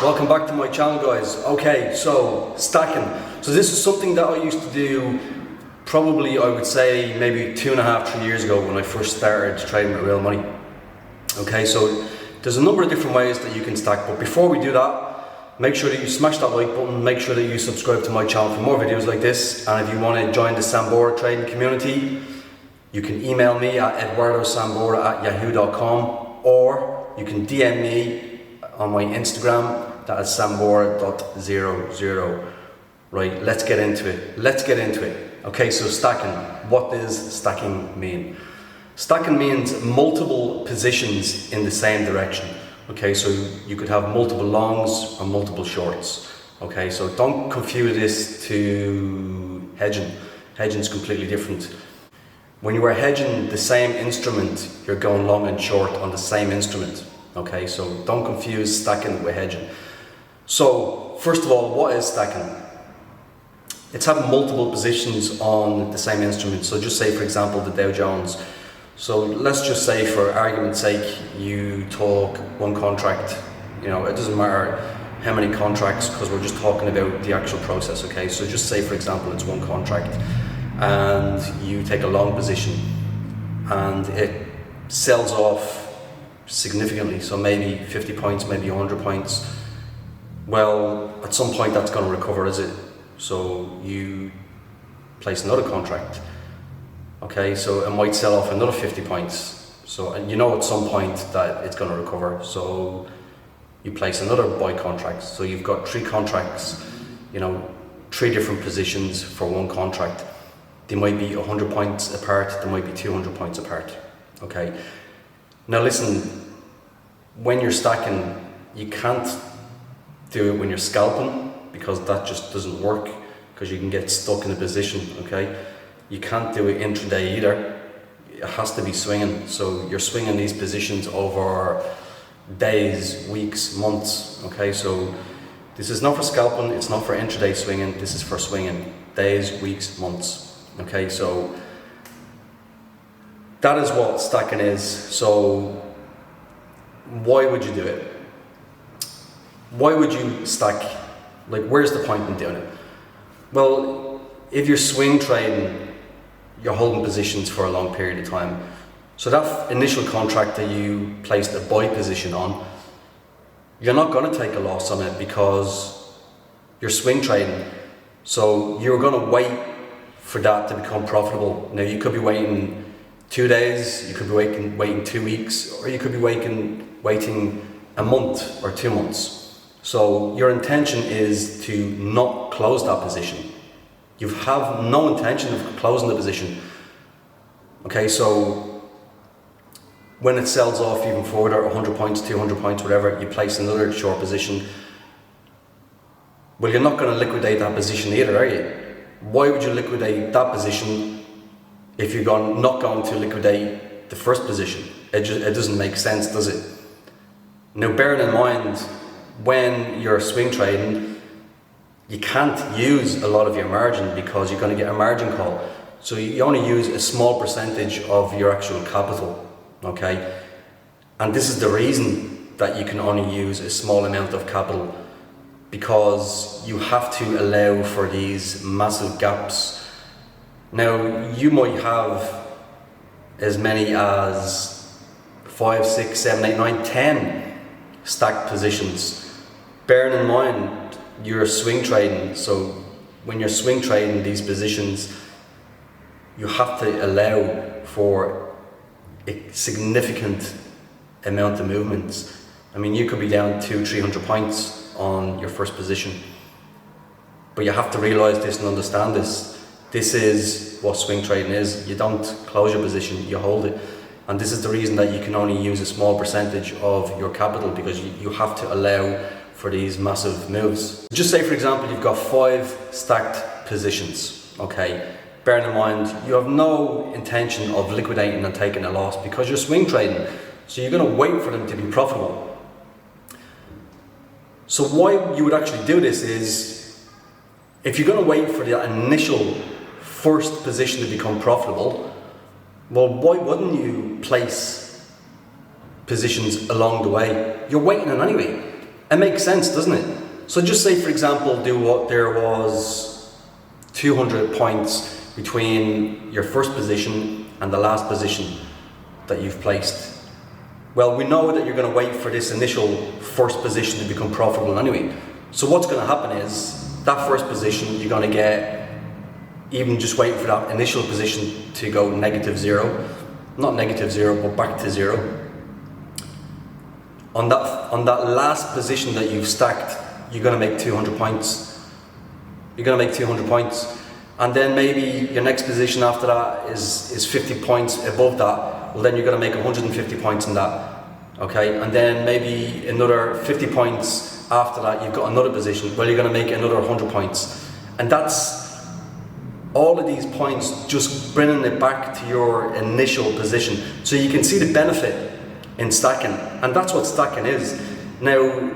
Welcome back to my channel, guys. Okay, so stacking. So this is something that I used to do probably, I would say, maybe 2.5, 3 years ago when I first started trading with real money. Okay, so there's a number of different ways that you can stack, but before we do that, make sure that you smash that like button, make sure that you subscribe to my channel for more videos like this, and if you want to join the Sambora trading community, you can email me at eduardosambora@yahoo.com, or you can DM me on my Instagram, that is sambora.00. Right, let's get into it. Okay, so stacking. What does stacking mean? Stacking means multiple positions in the same direction. Okay, so you could have multiple longs or multiple shorts. Okay, so don't confuse this to hedging. Hedging is completely different. When you are hedging the same instrument, you're going long and short on the same instrument. Okay, so don't confuse stacking with hedging. So first of all, what is stacking? It's having multiple positions on the same instrument. So just say, for example, the Dow Jones. So let's just say, for argument's sake, you talk one contract. You know, it doesn't matter how many contracts, because we're just talking about the actual process. Okay, so just say, for example, it's one contract and you take a long position and it sells off significantly, so maybe 50 points, maybe 100 points. Well, at some point that's going to recover, is it? So you place another contract. Okay, so it might sell off another 50 points. So, and you know at some point that it's going to recover, so you place another buy contract. So you've got 3 contracts, you know, 3 different positions for one contract. They might be 100 points apart, they might be 200 points apart. Okay. Now listen, when you're stacking, you can't do it when you're scalping, because that just doesn't work, because you can get stuck in a position. Okay, you can't do it intraday either. It has to be swinging. So you're swinging these positions over days, weeks, months. Okay, so this is not for scalping, it's not for intraday swinging, this is for swinging days, weeks, months. Okay, so that is what stacking is. So why would you do it? Why would you stack? Like, where's the point in doing it? Well, if you're swing trading, you're holding positions for a long period of time. So that initial contract that you placed a buy position on, you're not going to take a loss on it because you're swing trading. So you're going to wait for that to become profitable. Now you could be waiting 2 days, you could be waiting 2 weeks, or you could be waiting a month or 2 months. So your intention is to not close that position. You have no intention of closing the position. Okay, so when it sells off even further, 100 points, 200 points, whatever, you place another short position. Well, you're not going to liquidate that position either, are you? Why would you liquidate that position if you're not going to liquidate the first position? It doesn't make sense, does it? Now, bearing in mind, when you're swing trading, you can't use a lot of your margin because you're going to get a margin call. So you only use a small percentage of your actual capital, okay? And this is the reason that you can only use a small amount of capital, because you have to allow for these massive gaps. Now, you might have as many as 5, 6, 7, 8, 9, 10 stacked positions. Bearing in mind, you're swing trading, so when you're swing trading these positions, you have to allow for a significant amount of movements. I mean, you could be down 200-300 points on your first position, but you have to realize this and understand this. This is what swing trading is. You don't close your position, you hold it. And this is the reason that you can only use a small percentage of your capital, because you have to allow for these massive moves. Just say, for example, you've got 5 stacked positions, okay? Bearing in mind, you have no intention of liquidating and taking a loss because you're swing trading. So you're going to wait for them to be profitable. So why you would actually do this is, if you're going to wait for the initial first position to become profitable, well, why wouldn't you place positions along the way? You're waiting on anyway. It makes sense, doesn't it? So just say, for example, there was 200 points between your first position and the last position that you've placed. Well, we know that you're going to wait for this initial first position to become profitable anyway. So what's going to happen is that first position you're going to get, even just waiting for that initial position to go -0, not -0, but back to 0. On that last position that you've stacked, you're going to make 200 points. You're going to make 200 points. And then maybe your next position after that is 50 points above that. Well, then you're going to make 150 points in that. Okay, and then maybe another 50 points after that, you've got another position. Well, you're going to make another 100 points. And that's all of these points just bringing it back to your initial position. So you can see the benefit in stacking. And that's what stacking is. Now,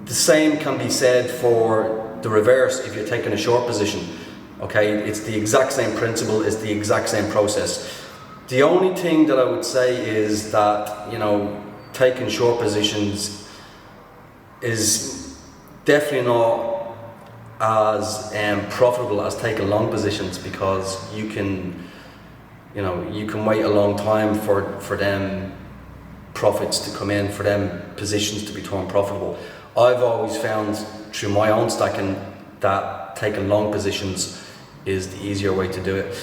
the same can be said for the reverse if you're taking a short position. Okay, it's the exact same principle, it's the exact same process. The only thing that I would say is that, you know, taking short positions is definitely not as profitable as taking long positions, because you can wait a long time for them profits to come in, for them positions to be turned profitable. I've always found through my own stacking that taking long positions is the easier way to do it.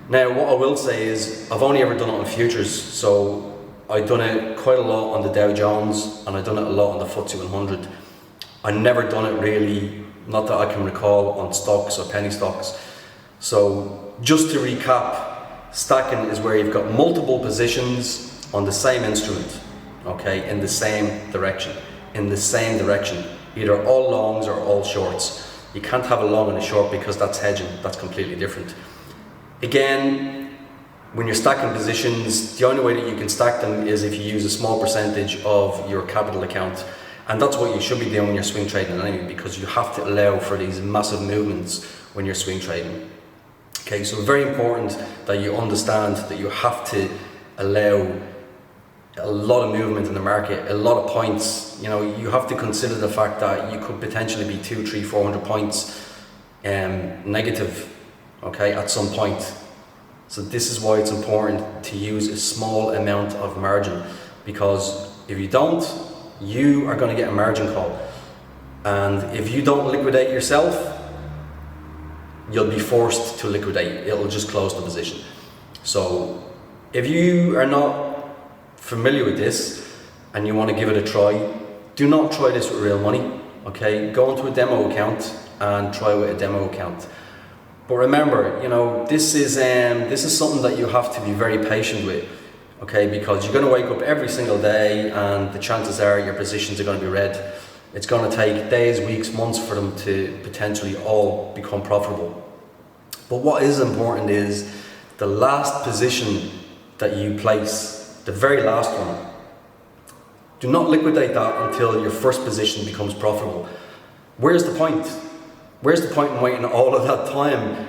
Now, what I will say is I've only ever done it on futures, so I've done it quite a lot on the Dow Jones and I've done it a lot on the FTSE 100. I've never done it really, not that I can recall, on stocks or penny stocks. So just to recap, stacking is where you've got multiple positions on the same instrument, okay, in the same direction, either all longs or all shorts. You can't have a long and a short because that's hedging, that's completely different. Again, when you're stacking positions, the only way that you can stack them is if you use a small percentage of your capital account. And that's what you should be doing when you're swing trading anyway, because you have to allow for these massive movements when you're swing trading. Okay, so very important that you understand that you have to allow a lot of movement in the market, a lot of points. You know, you have to consider the fact that you could potentially be 200, 300, 400 points negative, okay, at some point. So this is why it's important to use a small amount of margin, because if you don't, you are going to get a margin call, and if you don't liquidate yourself, you'll be forced to liquidate. It'll just close the position. So if you are not familiar with this and you want to give it a try, do not try this with real money. Okay, go into a demo account and try with a demo account. But remember, you know, this is something that you have to be very patient with. Okay, because you're going to wake up every single day and the chances are your positions are going to be red. It's going to take days, weeks, months for them to potentially all become profitable. But what is important is the last position that you place, the very last one. Do not liquidate that until your first position becomes profitable. Where's the point? Where's the point in waiting all of that time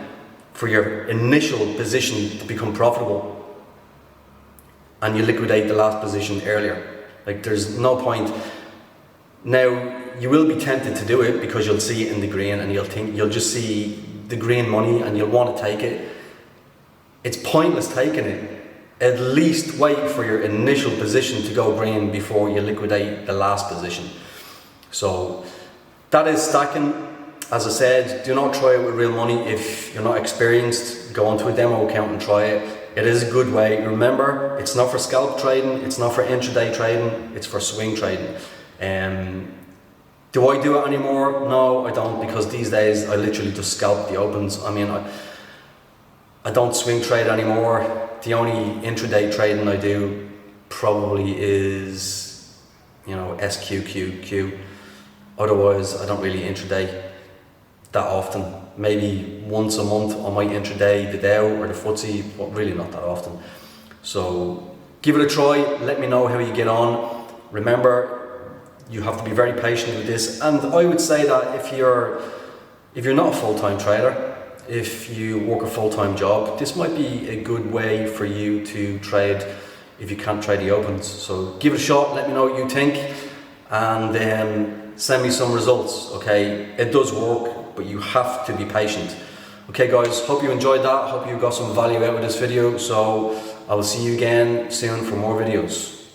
for your initial position to become profitable and you liquidate the last position earlier? Like, there's no point. Now, you will be tempted to do it because you'll see it in the green and you'll just see the green money and you'll want to take it. It's pointless taking it. At least wait for your initial position to go green before you liquidate the last position. So that is stacking. As I said, do not try it with real money. If you're not experienced, go onto a demo account and try it. It is a good way. Remember, it's not for scalp trading, it's not for intraday trading, it's for swing trading. Do I do it anymore? No, I don't, because these days I literally just scalp the opens. I mean, I don't swing trade anymore. The only intraday trading I do probably is, you know, SQQQ. Otherwise, I don't really intraday that often. Maybe once a month I might intraday the Dow or the FTSE, but really not that often. So give it a try, let me know how you get on. Remember, you have to be very patient with this, and I would say that if you're not a full-time trader, if you work a full-time job, this might be a good way for you to trade if you can't trade the opens. So give it a shot, let me know what you think. and send me some results, okay? It does work, but you have to be patient. Okay guys, hope you enjoyed that, hope you got some value out of this video, so I will see you again soon for more videos.